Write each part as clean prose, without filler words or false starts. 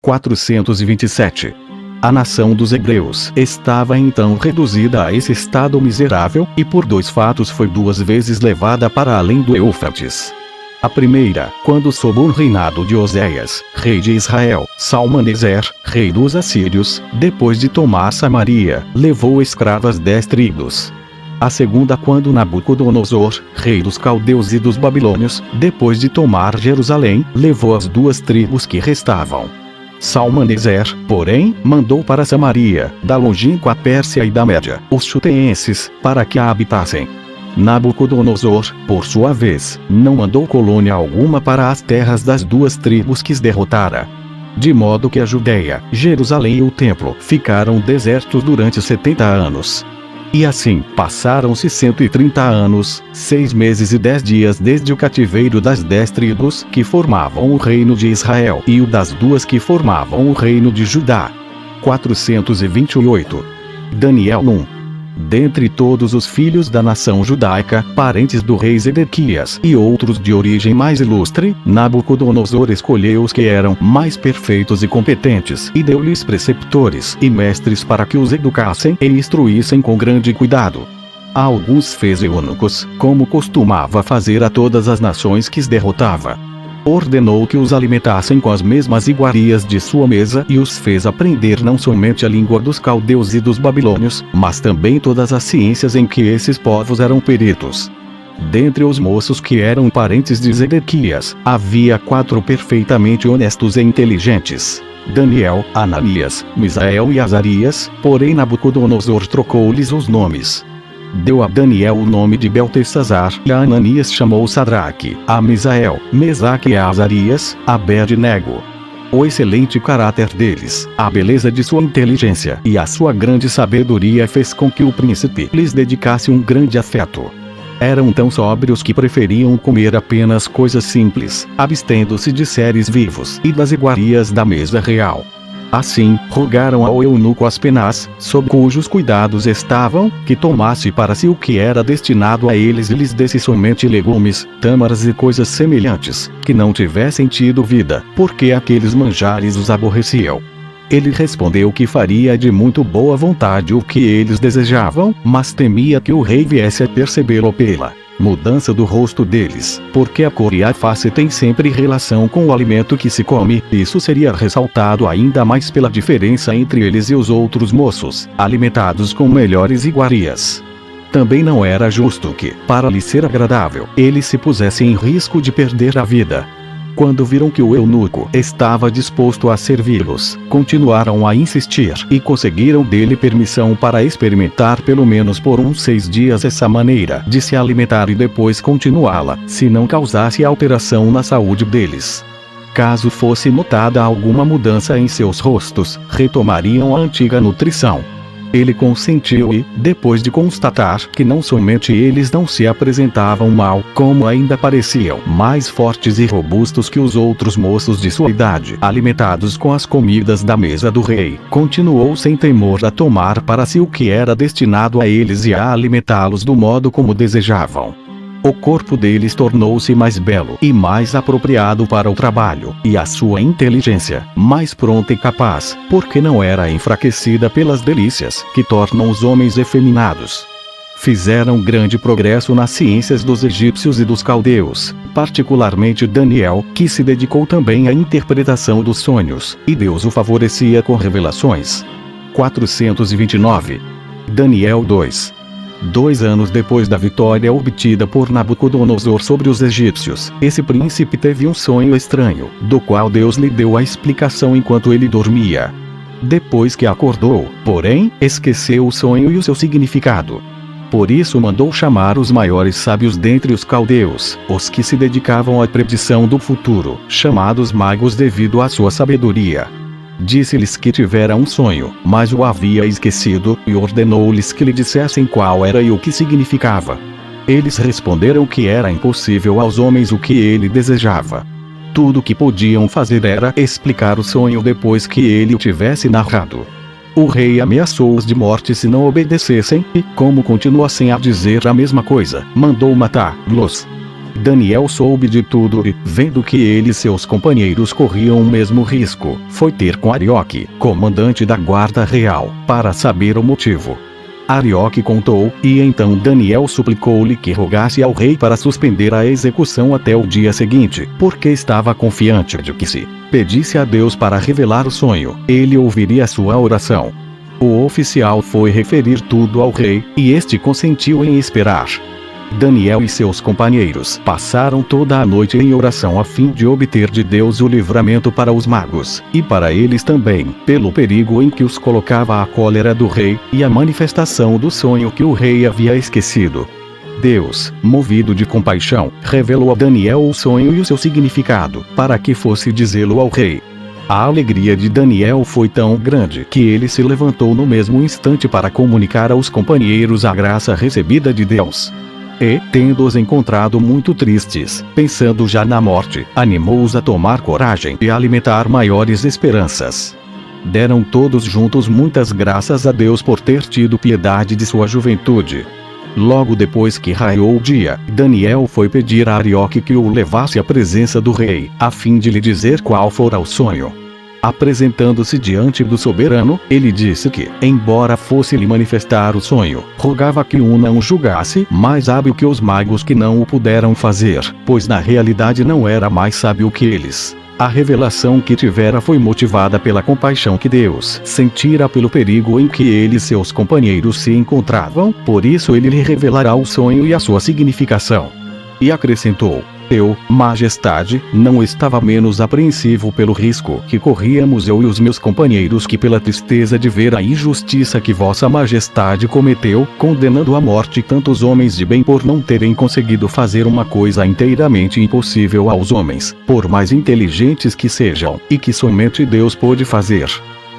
427. A nação dos hebreus estava então reduzida a esse estado miserável, e por 2 fatos foi 2 vezes levada para além do Eufrates. A primeira, quando sob o reinado de Oséias, rei de Israel, Salmaneser, rei dos assírios, depois de tomar Samaria, levou escravas 10 tribos. A segunda, quando Nabucodonosor, rei dos caldeus e dos babilônios, depois de tomar Jerusalém, levou as 2 tribos que restavam. Salmaneser, porém, mandou para Samaria, da longínqua Pérsia e da Média, os chuteenses, para que a habitassem. Nabucodonosor, por sua vez, não mandou colônia alguma para as terras das 2 tribos que derrotara. De modo que a Judeia, Jerusalém e o templo ficaram desertos durante 70 anos. E assim, passaram-se 130 anos, 6 meses e 10 dias desde o cativeiro das 10 tribos que formavam o reino de Israel e o das 2 que formavam o reino de Judá. 428. Daniel 1. Dentre todos os filhos da nação judaica, parentes do rei Zedequias e outros de origem mais ilustre, Nabucodonosor escolheu os que eram mais perfeitos e competentes, e deu-lhes preceptores e mestres para que os educassem e instruíssem com grande cuidado. A alguns fez eunucos, como costumava fazer a todas as nações que os derrotava. Ordenou que os alimentassem com as mesmas iguarias de sua mesa e os fez aprender não somente a língua dos caldeus e dos babilônios, mas também todas as ciências em que esses povos eram peritos. Dentre os moços que eram parentes de Zedequias, havia 4 perfeitamente honestos e inteligentes: Daniel, Ananias, Misael e Azarias, porém Nabucodonosor trocou-lhes os nomes. Deu a Daniel o nome de Beltesazar, e a Ananias chamou Sadraque, a Misael, Mesaque e a Azarias, Abed-nego. O excelente caráter deles, a beleza de sua inteligência e a sua grande sabedoria fez com que o príncipe lhes dedicasse um grande afeto. Eram tão sóbrios que preferiam comer apenas coisas simples, abstendo-se de seres vivos e das iguarias da mesa real. Assim, rogaram ao eunuco Aspenaz, sob cujos cuidados estavam, que tomasse para si o que era destinado a eles e lhes desse somente legumes, tâmaras e coisas semelhantes, que não tivessem tido vida, porque aqueles manjares os aborreciam. Ele respondeu que faria de muito boa vontade o que eles desejavam, mas temia que o rei viesse a percebê-lo pela mudança do rosto deles, porque a cor e a face têm sempre relação com o alimento que se come. Isso seria ressaltado ainda mais pela diferença entre eles e os outros moços, alimentados com melhores iguarias. Também não era justo que, para lhe ser agradável, eles se pusessem em risco de perder a vida. Quando viram que o eunuco estava disposto a servi-los, continuaram a insistir e conseguiram dele permissão para experimentar pelo menos por uns 6 dias essa maneira de se alimentar e depois continuá-la, se não causasse alteração na saúde deles. Caso fosse notada alguma mudança em seus rostos, retomariam a antiga nutrição. Ele consentiu e, depois de constatar que não somente eles não se apresentavam mal, como ainda pareciam mais fortes e robustos que os outros moços de sua idade, alimentados com as comidas da mesa do rei, continuou sem temor a tomar para si o que era destinado a eles e a alimentá-los do modo como desejavam. O corpo deles tornou-se mais belo e mais apropriado para o trabalho, e a sua inteligência, mais pronta e capaz, porque não era enfraquecida pelas delícias que tornam os homens efeminados. Fizeram grande progresso nas ciências dos egípcios e dos caldeus, particularmente Daniel, que se dedicou também à interpretação dos sonhos, e Deus o favorecia com revelações. 429. Daniel 2. 2 anos depois da vitória obtida por Nabucodonosor sobre os egípcios, esse príncipe teve um sonho estranho, do qual Deus lhe deu a explicação enquanto ele dormia. Depois que acordou, porém, esqueceu o sonho e o seu significado. Por isso mandou chamar os maiores sábios dentre os caldeus, os que se dedicavam à predição do futuro, chamados magos devido à sua sabedoria. Disse-lhes que tivera um sonho, mas o havia esquecido, e ordenou-lhes que lhe dissessem qual era e o que significava. Eles responderam que era impossível aos homens o que ele desejava. Tudo o que podiam fazer era explicar o sonho depois que ele o tivesse narrado. O rei ameaçou-os de morte se não obedecessem, e, como continuassem a dizer a mesma coisa, mandou matá-los. Daniel soube de tudo e, vendo que ele e seus companheiros corriam o mesmo risco, foi ter com Arioque, comandante da guarda real, para saber o motivo. Arioque contou, e então Daniel suplicou-lhe que rogasse ao rei para suspender a execução até o dia seguinte, porque estava confiante de que se pedisse a Deus para revelar o sonho, ele ouviria sua oração. O oficial foi referir tudo ao rei, e este consentiu em esperar. Daniel e seus companheiros passaram toda a noite em oração a fim de obter de Deus o livramento para os magos, e para eles também, pelo perigo em que os colocava a cólera do rei, e a manifestação do sonho que o rei havia esquecido. Deus, movido de compaixão, revelou a Daniel o sonho e o seu significado, para que fosse dizê-lo ao rei. A alegria de Daniel foi tão grande que ele se levantou no mesmo instante para comunicar aos companheiros a graça recebida de Deus. E, tendo-os encontrado muito tristes, pensando já na morte, animou-os a tomar coragem e alimentar maiores esperanças. Deram todos juntos muitas graças a Deus por ter tido piedade de sua juventude. Logo depois que raiou o dia, Daniel foi pedir a Arioque que o levasse à presença do rei, a fim de lhe dizer qual fora o sonho. Apresentando-se diante do soberano, ele disse que, embora fosse lhe manifestar o sonho, rogava que o não julgasse mais hábil que os magos que não o puderam fazer, pois na realidade não era mais sábio que eles. A revelação que tivera foi motivada pela compaixão que Deus sentira pelo perigo em que ele e seus companheiros se encontravam, por isso ele lhe revelará o sonho e a sua significação. E acrescentou: Eu, majestade, não estava menos apreensivo pelo risco que corríamos eu e os meus companheiros que pela tristeza de ver a injustiça que vossa majestade cometeu, condenando à morte tantos homens de bem por não terem conseguido fazer uma coisa inteiramente impossível aos homens, por mais inteligentes que sejam, e que somente Deus pôde fazer.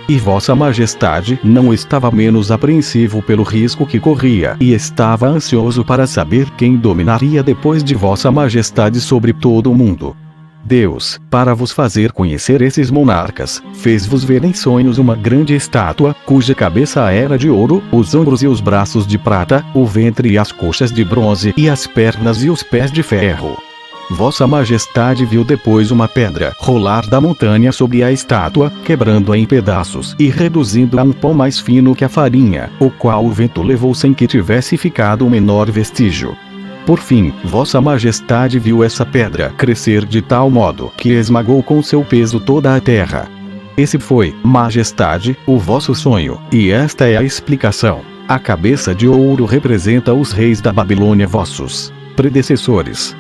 E vossa majestade não estava menos apreensivo pelo risco que corria, e estava ansioso para saber quem dominaria depois de vossa majestade sobre todo o mundo. Deus, para vos fazer conhecer esses monarcas, fez-vos ver em sonhos uma grande estátua, cuja cabeça era de ouro, os ombros e os braços de prata, o ventre e as coxas de bronze e as pernas e os pés de ferro. Vossa Majestade viu depois uma pedra rolar da montanha sobre a estátua, quebrando-a em pedaços e reduzindo-a a um pó mais fino que a farinha, o qual o vento levou sem que tivesse ficado o menor vestígio. Por fim, Vossa Majestade viu essa pedra crescer de tal modo que esmagou com seu peso toda a terra. Esse foi, Majestade, o vosso sonho, e esta é a explicação. A cabeça de ouro representa os reis da Babilônia, vossos predecessores.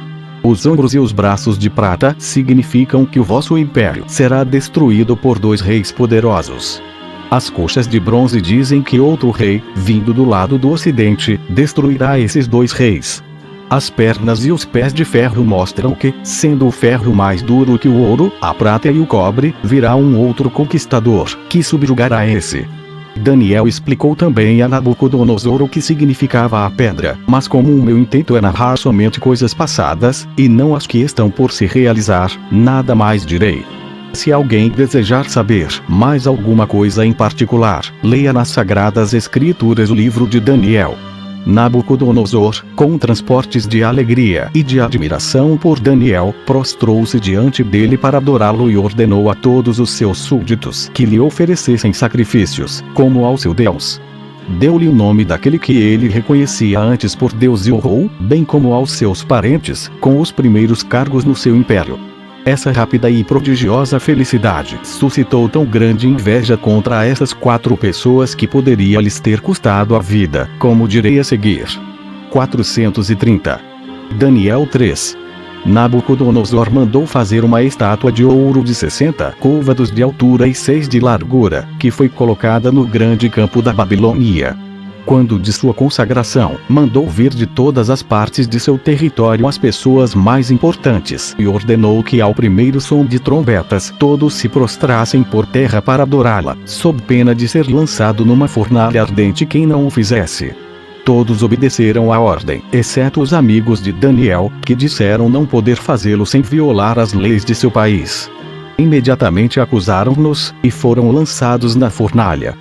Os ombros e os braços de prata significam que o vosso império será destruído por 2 reis poderosos. As coxas de bronze dizem que outro rei, vindo do lado do ocidente, destruirá esses 2 reis. As pernas e os pés de ferro mostram que, sendo o ferro mais duro que o ouro, a prata e o cobre, virá um outro conquistador, que subjugará esse. Daniel explicou também a Nabucodonosor o que significava a pedra, mas como o meu intento é narrar somente coisas passadas, e não as que estão por se realizar, nada mais direi. Se alguém desejar saber mais alguma coisa em particular, leia nas Sagradas Escrituras o livro de Daniel. Nabucodonosor, com transportes de alegria e de admiração por Daniel, prostrou-se diante dele para adorá-lo e ordenou a todos os seus súditos que lhe oferecessem sacrifícios, como ao seu Deus. Deu-lhe o nome daquele que ele reconhecia antes por Deus e honrou, bem como aos seus parentes, com os primeiros cargos no seu império. Essa rápida e prodigiosa felicidade suscitou tão grande inveja contra essas 4 pessoas que poderia lhes ter custado a vida, como direi a seguir. 430. Daniel 3. Nabucodonosor mandou fazer uma estátua de ouro de 60 côvados de altura e 6 de largura, que foi colocada no grande campo da Babilônia. Quando de sua consagração, mandou vir de todas as partes de seu território as pessoas mais importantes e ordenou que ao primeiro som de trombetas todos se prostrassem por terra para adorá-la, sob pena de ser lançado numa fornalha ardente quem não o fizesse. Todos obedeceram à ordem, exceto os amigos de Daniel, que disseram não poder fazê-lo sem violar as leis de seu país. Imediatamente acusaram-nos, e foram lançados na fornalha.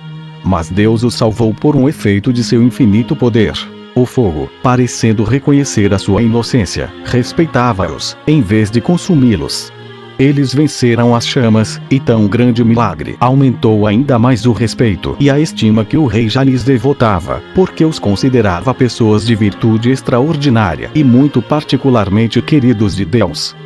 Mas Deus os salvou por um efeito de seu infinito poder. o fogo, parecendo reconhecer a sua inocência, respeitava-os, em vez de consumi-los. Eles venceram as chamas, e tão grande milagre aumentou ainda mais o respeito e a estima que o rei já lhes devotava, porque os considerava pessoas de virtude extraordinária e muito particularmente queridos de Deus.